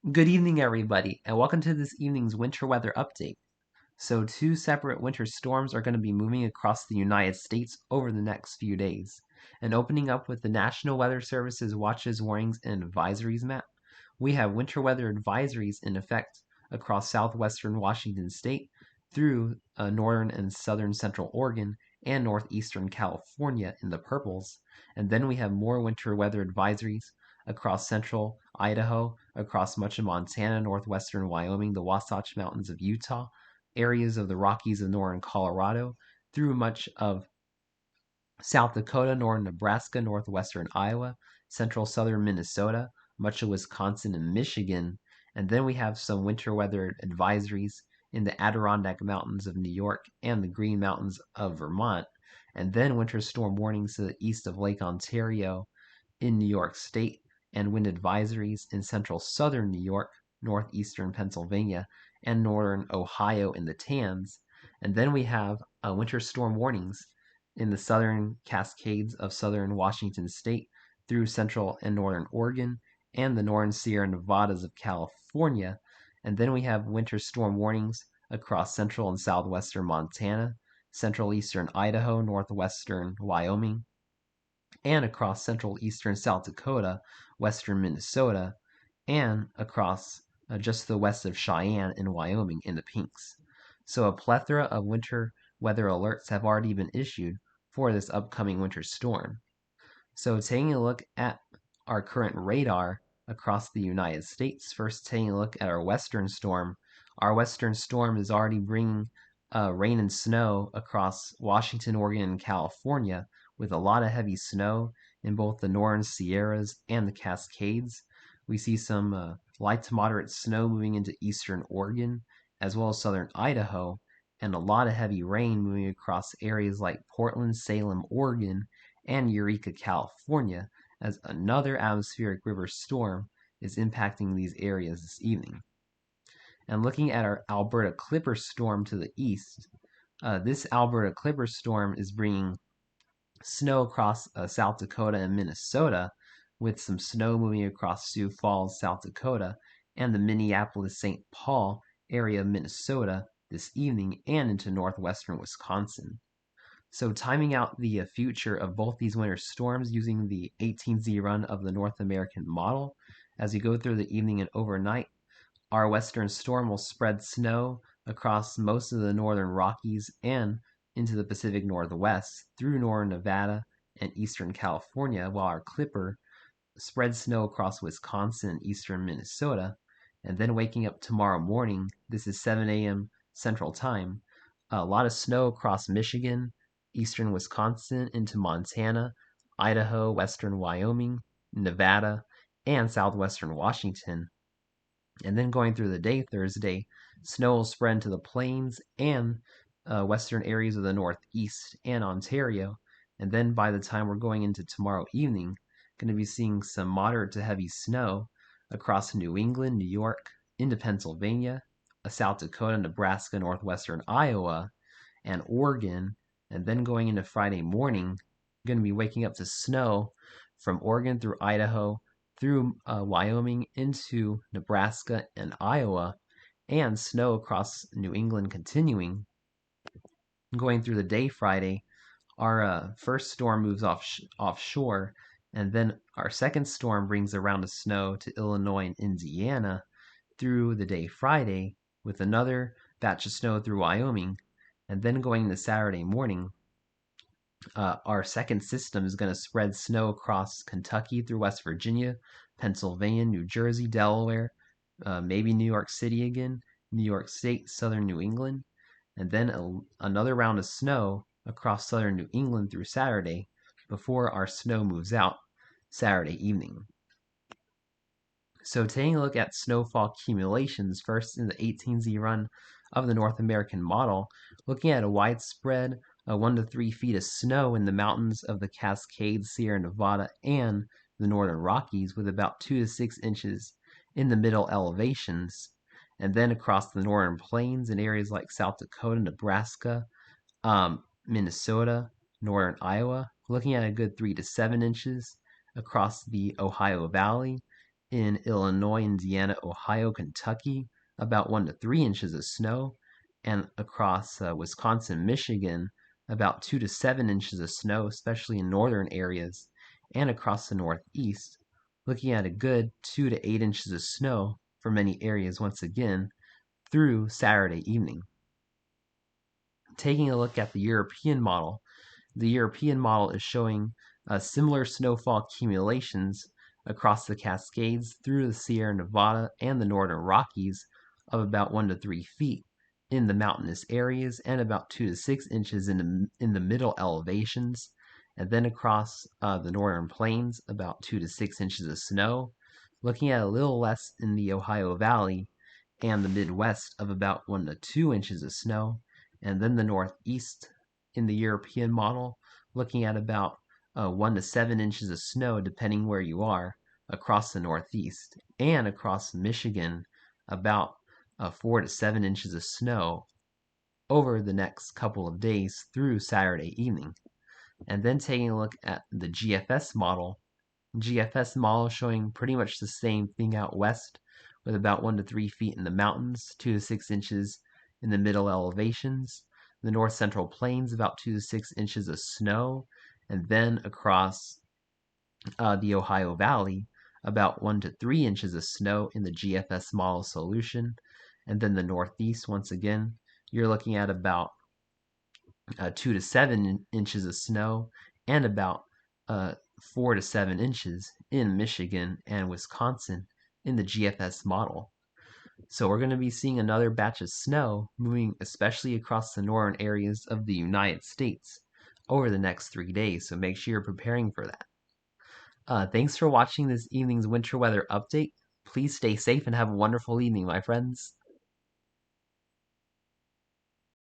Good evening, everybody, and welcome to this evening's winter weather update. So, two separate winter storms are going to be moving across the United States over the next few days. And opening up with the National Weather Service's watches, warnings, and advisories map, we have winter weather advisories in effect across southwestern Washington state through northern and southern central Oregon and northeastern California in the purples. And then we have more winter weather advisories across central Idaho, across much of Montana, northwestern Wyoming, the Wasatch Mountains of Utah, areas of the Rockies of northern Colorado, through much of South Dakota, northern Nebraska, northwestern Iowa, central southern Minnesota, much of Wisconsin and Michigan. And then we have some winter weather advisories in the Adirondack Mountains of New York and the Green Mountains of Vermont. And then winter storm warnings to the east of Lake Ontario in New York State, and wind advisories in central southern New York, northeastern Pennsylvania, and northern Ohio in the TANs. And then we have winter storm warnings in the southern Cascades of southern Washington state through central and northern Oregon and the northern Sierra Nevadas of California. And then we have winter storm warnings across central and southwestern Montana, central eastern Idaho, northwestern Wyoming, and across central eastern South Dakota, western Minnesota, and across just to the west of Cheyenne in Wyoming in the pinks. So a plethora of winter weather alerts have already been issued for this upcoming winter storm. So taking a look at our current radar across the United States, first taking a look at our western storm. Our western storm is already bringing rain and snow across Washington, Oregon, and California, with a lot of heavy snow in both the northern Sierras and the Cascades. We see some light to moderate snow moving into eastern Oregon, as well as southern Idaho, and a lot of heavy rain moving across areas like Portland, Salem, Oregon, and Eureka, California, as another atmospheric river storm is impacting these areas this evening. And looking at our Alberta Clipper storm to the east, this Alberta Clipper storm is bringing snow across South Dakota and Minnesota, with some snow moving across Sioux Falls, South Dakota, and the Minneapolis-St. Paul area of Minnesota this evening and into northwestern Wisconsin. So timing out the future of both these winter storms using the 18Z run of the North American model, as we go through the evening and overnight, our western storm will spread snow across most of the northern Rockies and into the Pacific Northwest through northern Nevada and eastern California, while our Clipper spreads snow across Wisconsin and eastern Minnesota. And then waking up tomorrow morning, this is 7 a.m. Central Time, a lot of snow across Michigan, eastern Wisconsin into Montana, Idaho, western Wyoming, Nevada, and southwestern Washington. And then going through the day, Thursday, snow will spread into the plains and western areas of the Northeast and Ontario. And then by the time we're going into tomorrow evening, going to be seeing some moderate to heavy snow across New England, New York, into Pennsylvania, South Dakota, Nebraska, northwestern Iowa, and Oregon. And then going into Friday morning, going to be waking up to snow from Oregon through Idaho, through Wyoming into Nebraska and Iowa, and snow across New England continuing. Going through the day Friday, our first storm moves offshore, and then our second storm brings a round of snow to Illinois and Indiana through the day Friday, with another batch of snow through Wyoming. And then going into Saturday morning, our second system is going to spread snow across Kentucky through West Virginia, Pennsylvania, New Jersey, Delaware, maybe New York City again, New York State, southern New England, and then another round of snow across southern New England through Saturday before our snow moves out Saturday evening. So taking a look at snowfall accumulations first in the 18Z run of the North American model, looking at a widespread 1 to 3 feet of snow in the mountains of the Cascades, Sierra Nevada, and the Northern Rockies, with about 2 to 6 inches in the middle elevations. And then across the northern plains in areas like South Dakota, Nebraska, Minnesota, northern Iowa, looking at a good 3 to 7 inches across the Ohio Valley, In Illinois, Indiana, Ohio, Kentucky, about 1 to 3 inches of snow, and across Wisconsin, Michigan, about 2 to 7 inches of snow, especially in northern areas, and across the Northeast, looking at a good 2 to 8 inches of snow for many areas once again through Saturday evening. Taking a look at the European model is showing similar snowfall accumulations across the Cascades through the Sierra Nevada and the northern Rockies of about 1 to 3 feet in the mountainous areas and about 2 to 6 inches in the middle elevations, and then across the northern plains about 2 to 6 inches of snow, looking at a little less in the Ohio Valley and the Midwest of about 1 to 2 inches of snow, and then the Northeast in the European model, looking at about 1 to 7 inches of snow, depending where you are, across the Northeast, and across Michigan, about 4 to 7 inches of snow over the next couple of days through Saturday evening. And then taking a look at the GFS model showing pretty much the same thing out west, with about 1 to 3 feet in the mountains, 2 to 6 inches in the middle elevations, the north central plains, about 2 to 6 inches of snow, and then across the Ohio Valley, about 1 to 3 inches of snow in the GFS model solution, and then the Northeast, once again, you're looking at about 2 to 7 inches of snow and about 4 to 7 inches in Michigan and Wisconsin in the GFS model. So we're going to be seeing another batch of snow moving especially across the northern areas of the United States over the next 3 days, so make sure you're preparing for that. Thanks for watching this evening's winter weather update. Please stay safe and have a wonderful evening, my friends.